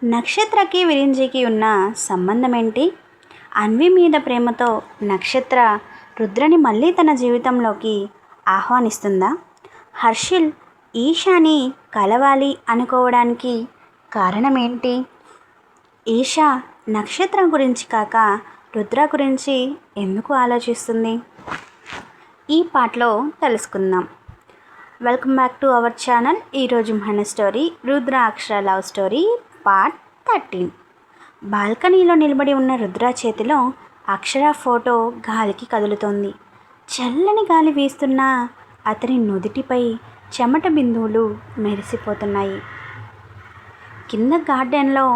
నక్షత్రకి విరింజికి ఉన్న సంబంధం ఏంటి? అన్వి మీద ప్రేమతో నక్షత్ర రుద్రని మళ్ళీ తన జీవితంలోకి ఆహ్వానిస్తుందా? హర్షిల్ ఈషాని కలవాలి అనుకోవడానికి కారణం ఏంటి? ఈషా నక్షత్రం గురించి కాక రుద్ర గురించి ఎందుకు ఆలోచిస్తుంది? ఈ పాటలో తెలుసుకుందాం. Welcome back to our channel. ఈరోజు మన స్టోరీ రుద్ర అక్షర లవ్ స్టోరీ పార్ట్ 13. బాల్కనీలో నిలబడి ఉన్న రుద్ర చేతిలో అక్షర ఫోటో గాలికి కదులుతోంది. చల్లని గాలి వీస్తున్న అతని నుదిటిపై చెమట బిందువులు మెరిసిపోతున్నాయి. కింద గార్డెన్లో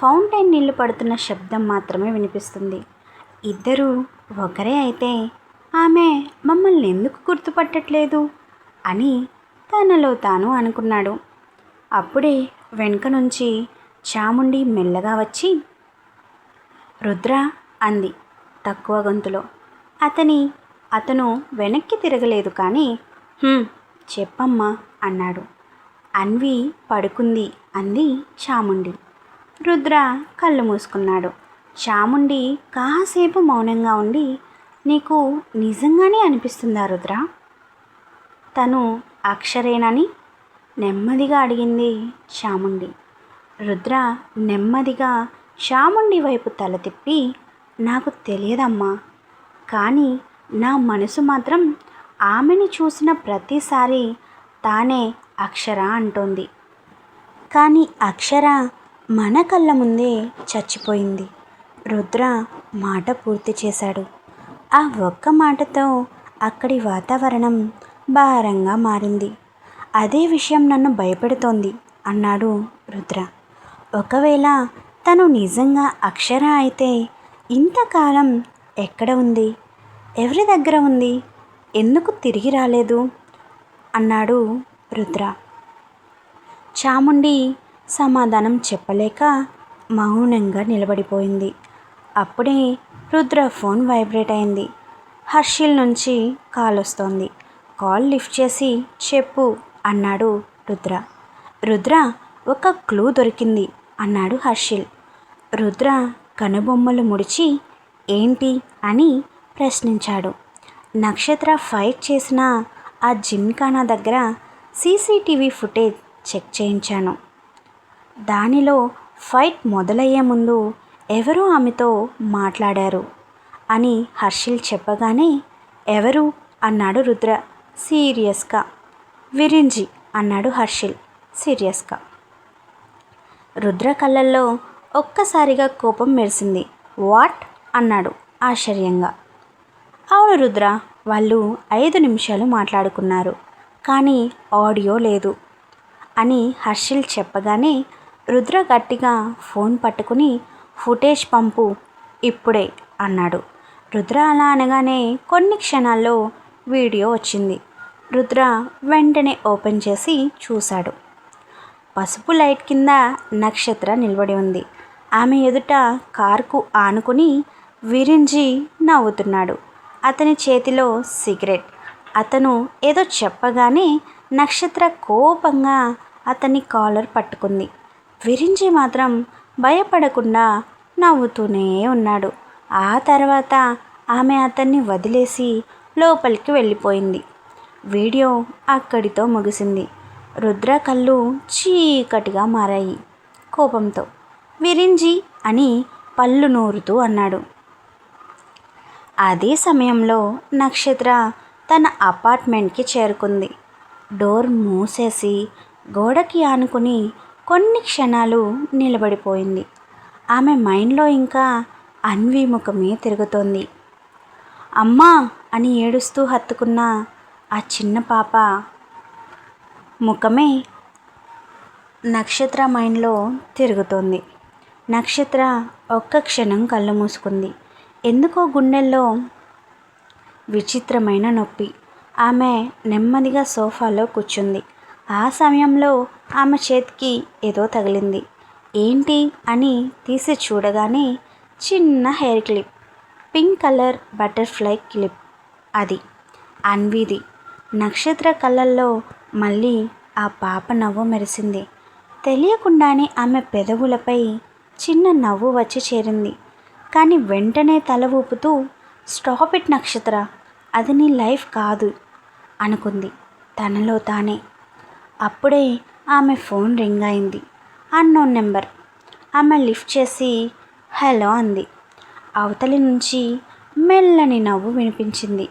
ఫౌంటైన్ నీళ్లు పడుతున్న శబ్దం మాత్రమే వినిపిస్తుంది. ఇద్దరూ ఒకరే అయితే ఆమె మమ్మల్ని ఎందుకు గుర్తుపట్టట్లేదు అని తనలో తాను అనుకున్నాడు. అప్పుడే వెనుక నుంచి చాముండి మెల్లగా వచ్చి రుద్ర అంది తక్కువ గొంతులో. అతను వెనక్కి తిరగలేదు, కానీ చెప్పమ్మా అన్నాడు. అన్వి పడుకుంది అంది చాముండి. రుద్ర కళ్ళు మూసుకున్నాడు. చాముండి కాసేపు మౌనంగా ఉండి, నీకు నిజంగానే అనిపిస్తుందా రుద్ర తను అక్షరేనని నెమ్మదిగా అడిగింది చాముండి. రుద్ర నెమ్మదిగా చాముండి వైపు తల తిప్పి, నాకు తెలియదమ్మా, కానీ నా మనసు మాత్రం ఆమెని చూసిన ప్రతిసారి తానే అక్షర అంటోంది. కానీ అక్షర మన కళ్ళ ముందే చచ్చిపోయింది. రుద్ర మాట పూర్తి చేశాడు. ఆ ఒక్క మాటతో అక్కడి వాతావరణం భారంగా మారింది. అదే విషయం నన్ను భయపెడుతోంది అన్నాడు రుద్ర. ఒకవేళ తను నిజంగా అక్షర అయితే ఇంతకాలం ఎక్కడ ఉంది? ఎవరి దగ్గర ఉంది? ఎందుకు తిరిగి రాలేదు అన్నాడు రుద్ర. చాముండి సమాధానం చెప్పలేక మౌనంగా నిలబడిపోయింది. అప్పుడే రుద్ర ఫోన్ వైబ్రేట్ అయింది. హర్షిల్ నుంచి కాల్ వస్తోంది. కాల్ లిఫ్ట్ చేసి చెప్పు అన్నాడు రుద్ర. రుద్ర, ఒక క్లూ దొరికింది అన్నాడు హర్షిల్. రుద్ర కనుబొమ్మలు ముడిచి ఏంటి అని ప్రశ్నించాడు. నక్షత్ర ఫైట్ చేసిన ఆ జిమ్ఖానా దగ్గర సీసీటీవీ ఫుటేజ్ చెక్ చేయించాను. దానిలో ఫైట్ మొదలయ్యే ముందు ఎవరో ఆమెతో మాట్లాడారు అని హర్షిల్ చెప్పగానే, ఎవరు అన్నాడు రుద్ర సీరియస్గా. విరించి అన్నాడు హర్షిల్ సీరియస్గా. రుద్ర కళ్ళల్లో ఒక్కసారిగా కోపం మెరిసింది. వాట్ అన్నాడు ఆశ్చర్యంగా. అవును రుద్ర, వాళ్ళు 5 నిమిషాలు మాట్లాడుకున్నారు, కానీ ఆడియో లేదు అని హర్షిల్ చెప్పగానే రుద్ర గట్టిగా ఫోన్ పట్టుకుని ఫుటేజ్ పంపు ఇప్పుడే అన్నాడు. రుద్ర అలా అనగానే కొన్ని క్షణాల్లో వీడియో వచ్చింది. రుద్ర వెంటనే ఓపెన్ చేసి చూశాడు. పసుపు లైట్ కింద నక్షత్ర నిలబడి ఉంది. ఆమె ఎదుట కారుకు ఆనుకుని విరించి నవ్వుతున్నాడు. అతని చేతిలో సిగరెట్. అతను ఏదో చెప్పగానే నక్షత్ర కోపంగా అతని కాలర్ పట్టుకుంది. విరించి మాత్రం భయపడకుండా నవ్వుతూనే ఉన్నాడు. ఆ తర్వాత ఆమె అతన్ని వదిలేసి లోపలికి వెళ్ళిపోయింది. వీడియో అక్కడితో ముగిసింది. రుద్ర కళ్ళు చీకటిగా మారాయి కోపంతో. విరించి అని పళ్ళు నూరుతూ అన్నాడు. అదే సమయంలో నక్షత్ర తన అపార్ట్మెంట్కి చేరుకుంది. డోర్ మూసేసి గోడకి ఆనుకుని కొన్ని క్షణాలు నిలబడిపోయింది. ఆమె మైండ్లో ఇంకా అన్వి ముఖమే తిరుగుతోంది. అమ్మా అని ఏడుస్తూ హత్తుకున్న ఆ చిన్న పాప ముఖమే నక్షత్ర మైండ్లో తిరుగుతోంది. నక్షత్ర ఒక్క క్షణం కళ్ళు మూసుకుంది. ఎందుకో గుండెల్లో విచిత్రమైన నొప్పి. ఆమె నెమ్మదిగా సోఫాలో కూర్చుంది. ఆ సమయంలో ఆమె చేతికి ఏదో తగిలింది. ఏంటి అని తీసి చూడగానే చిన్న hair clip, pink colour butterfly clip. అది అన్విది. నక్షత్ర కళ్ళల్లో మళ్ళీ ఆ పాప నవ్వు మెరిసింది. తెలియకుండానే ఆమె పెదవులపై చిన్న నవ్వు వచ్చి చేరింది. కానీ వెంటనే తల ఊపుతూ, స్టాప్ ఇట్ నక్షత్ర, అది నీ లైఫ్ కాదు అనుకుంది తనలో తానే. అప్పుడే ఆమె ఫోన్ రింగ్ అయింది. Unknown number. ఆమె లిఫ్ట్ చేసి హలో అంది. అవతలి నుంచి మెల్లని నవ్వు వినిపించింది.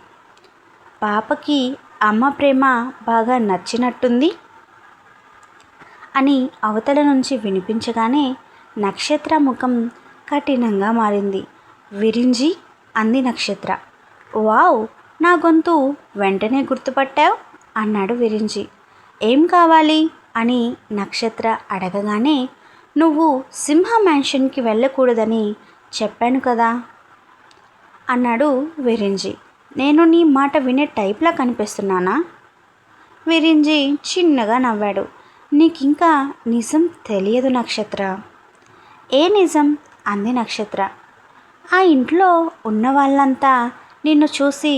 పాపకి అమ్మ ప్రేమ బాగా నచ్చినట్టుంది అని అవతల నుంచి వినిపించగానే నక్షత్ర ముఖం కఠినంగా మారింది. విరించి అంది నక్షత్ర. వావ్, నా గొంతు వెంటనే గుర్తుపట్టావు అన్నాడు విరించి. ఏం కావాలి అని నక్షత్ర అడగగానే, నువ్వు సింహ మ్యాన్షన్కి వెళ్ళకూడదని చెప్పాను కదా అన్నాడు విరించి. నేను నీ మాట వినే టైప్లా కనిపిస్తున్నానా? విరించి చిన్నగా నవ్వాడు. నీకింకా నిజం తెలియదు నక్షత్ర. ఏ నిజం అంది నక్షత్ర. ఆ ఇంట్లో ఉన్న వాళ్ళంతా నిన్ను చూసి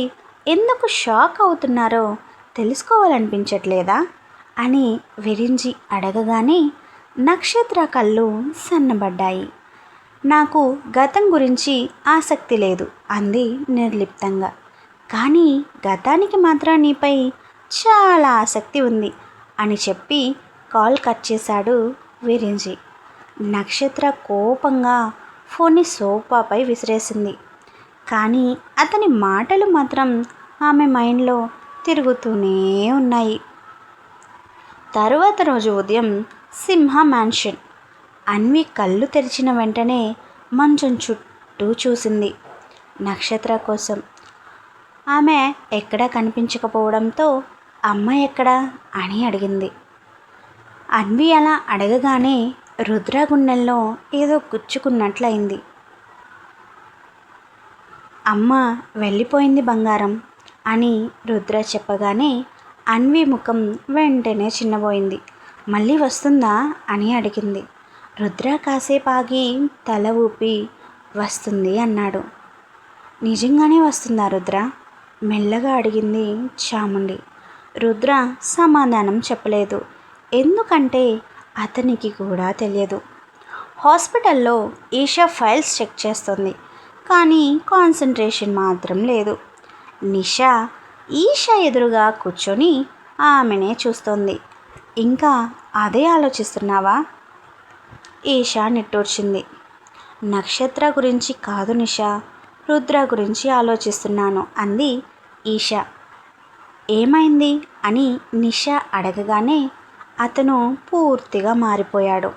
ఎందుకు షాక్ అవుతున్నారో తెలుసుకోవాలనిపించట్లేదా అని విరించి అడగగానే నక్షత్ర కళ్ళు సన్నబడ్డాయి. నాకు గతం గురించి ఆసక్తి లేదు అంది నిర్లిప్తంగా. కానీ గతానికి మాత్రం నీపై చాలా ఆసక్తి ఉంది అని చెప్పి కాల్ కట్ చేశాడు విరించి. నక్షత్ర కోపంగా ఫోన్ని సోఫాపై విసిరేసింది. కానీ అతని మాటలు మాత్రం ఆమె మైండ్లో తిరుగుతూనే ఉన్నాయి. తరువాత రోజు ఉదయం సింహ మ్యాన్షన్. అన్వి కళ్ళు తెరిచిన వెంటనే మంచం చుట్టూ చూసింది నక్షత్ర కోసం. ఆమె ఎక్కడా కనిపించకపోవడంతో అమ్మ ఎక్కడా అని అడిగింది. అన్వి అలా అడగగానే రుద్ర గుండెల్లో ఏదో గుచ్చుకున్నట్లయింది. అమ్మ వెళ్ళిపోయింది బంగారం అని రుద్ర చెప్పగానే అన్వి ముఖం వెంటనే చిన్నబోయింది. మళ్ళీ వస్తుందా అని అడిగింది. రుద్ర కాసేపు ఆగి తల ఊపి వస్తుంది అన్నాడు. నిజంగానే వస్తుందా రుద్ర? మెల్లగా అడిగింది చాముండి. రుద్ర సమాధానం చెప్పలేదు. ఎందుకంటే అతనికి కూడా తెలియదు. హాస్పిటల్లో ఈషా ఫైల్స్ చెక్ చేస్తుంది. కానీ కాన్సన్ట్రేషన్ మాత్రం లేదు. నిషా ఈషా ఎదురుగా కూర్చొని ఆమెనే చూస్తోంది. ఇంకా అదే ఆలోచిస్తున్నావా? ఈషా నిట్టూర్చింది. నక్షత్ర గురించి కాదు నిషా, రుద్ర గురించి ఆలోచిస్తున్నాను అంది ఈషా. ఏమైంది అని నిషా అడగగానే అతను పూర్తిగా మారిపోయాడు.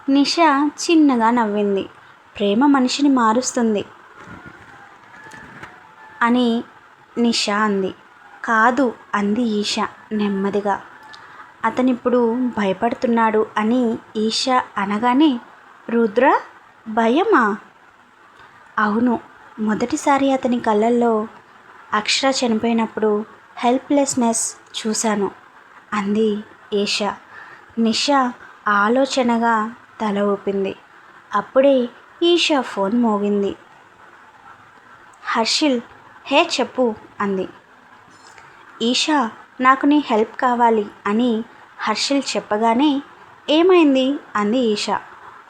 నిషా చిన్నగా నవ్వింది. ప్రేమ మనిషిని మారుస్తుంది అని నిషా అంది. కాదు అంది ఈషా నెమ్మదిగా. అతనిప్పుడు భయపడుతున్నాడు అని ఈషా అనగానే రుద్ర భయమా? అవును, మొదటిసారి అతని కళ్ళల్లో అక్షర చనిపోయినప్పుడు హెల్ప్లెస్నెస్ చూశాను అంది ఈషా. నిషా ఆలోచనగా తల ఊపింది. అప్పుడే ఈషా ఫోన్ మోగింది. హర్షిల్, హే చెప్పు అంది. ఈషా, నాకు నీ హెల్ప్ కావాలి అని హర్షిల్ చెప్పగానే ఏమైంది అంది ఈషా.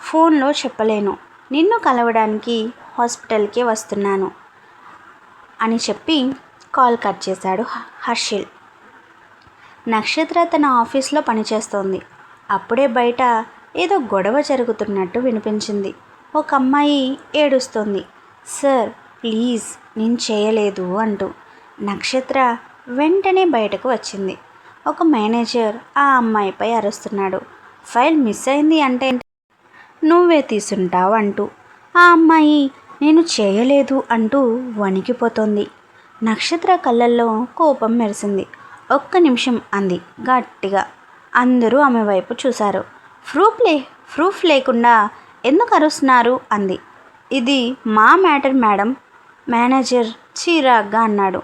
ఫోన్లో చెప్పలేను, నిన్ను కలవడానికి హాస్పిటల్కి వస్తున్నాను అని చెప్పి కాల్ కట్ చేశాడు హర్షిల్. నక్షత్ర తన ఆఫీస్లో పనిచేస్తోంది. అప్పుడే బయట ఏదో గొడవ జరుగుతున్నట్టు వినిపించింది. ఒక అమ్మాయి ఏడుస్తోంది. సార్ ప్లీజ్, నేను చేయలేదు అంటూ. నక్షత్ర వెంటనే బయటకు వచ్చింది. ఒక మేనేజర్ ఆ అమ్మాయిపై అరుస్తున్నాడు. ఫైల్ మిస్ అయింది అంటే నువ్వే తీసుంటావు అంటూ. ఆ అమ్మాయి నేను చేయలేదు అంటూ వణికిపోతోంది. నక్షత్ర కళ్ళల్లో కోపం మెరిసింది. ఒక్క నిమిషం అంది గట్టిగా. అందరూ ఆమె వైపు చూశారు. ప్రూఫ్ లేకుండా ఎందుకు అరుస్తున్నారు అంది. ఇది మా మ్యాటర్ మేడం, మేనేజర్ చిరాగ్గా అన్నాడు.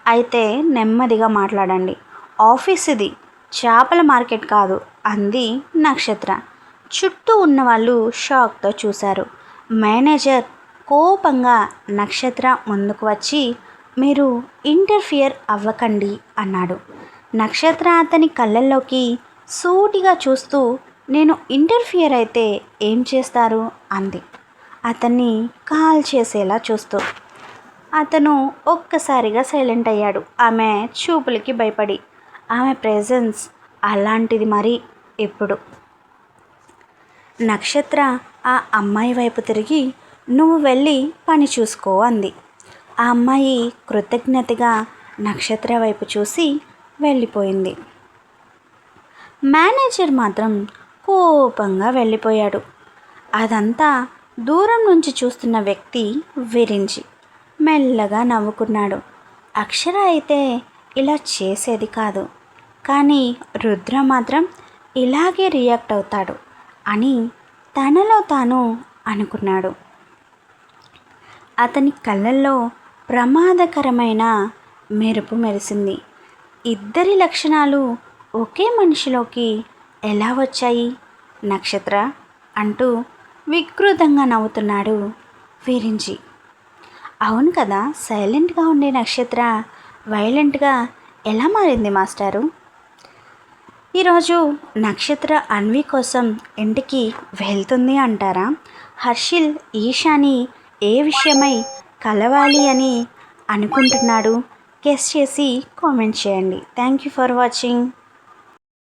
అయితే నెమ్మదిగా మాట్లాడండి, ఆఫీస్ ఇది, చేపల మార్కెట్ కాదు అంది నక్షత్ర. చుట్టూ ఉన్నవాళ్ళు షాక్తో చూశారు. మేనేజర్ కోపంగా నక్షత్ర ముందుకు వచ్చి మీరు ఇంటర్ఫియర్ అవ్వకండి అన్నాడు. నక్షత్ర అతని కళ్ళల్లోకి సూటిగా చూస్తూ, నేను ఇంటర్ఫియర్ అయితే ఏం చేస్తారు అంది అతన్ని కాల్ చేసేలా చూస్తూ. అతను ఒక్కసారిగా సైలెంట్ అయ్యాడు. ఆమె చూపులకి భయపడి. ఆమె ప్రెజెన్స్ అలాంటిది మరి. ఇప్పుడు నక్షత్ర ఆ అమ్మాయి వైపు తిరిగి, నువ్వు వెళ్ళి పని చూసుకో అంది. ఆ అమ్మాయి కృతజ్ఞతగా నక్షత్ర వైపు చూసి వెళ్ళిపోయింది. మేనేజర్ మాత్రం కోపంగా వెళ్ళిపోయాడు. అదంతా దూరం నుంచి చూస్తున్న వ్యక్తి విరించి మెల్లగా నవ్వుకున్నాడు. అక్షర అయితే ఇలా చేసేది కాదు, కానీ రుద్ర మాత్రం ఇలాగే రియాక్ట్ అవుతాడు అని తనలో తాను అనుకున్నాడు. అతని కళ్ళల్లో ప్రమాదకరమైన మెరుపు మెరిసింది. ఇద్దరి లక్షణాలు ఒకే మనిషిలోకి ఎలా వచ్చాయి నక్షత్ర అంటూ వికృతంగా నవ్వుతున్నాడు విరించి. అవును కదా, సైలెంట్గా ఉండే నక్షత్ర వైలెంట్గా ఎలా మారింది మాస్టారు? ఈరోజు నక్షత్ర అన్వి కోసం ఇంటికి వెళ్తుంది అంటారా? హర్షిల్ ఈషాని ఏ విషయమై కలవాలి అని అనుకుంటున్నాడు? గెస్ చేసి కామెంట్ చేయండి. Thank you for watching.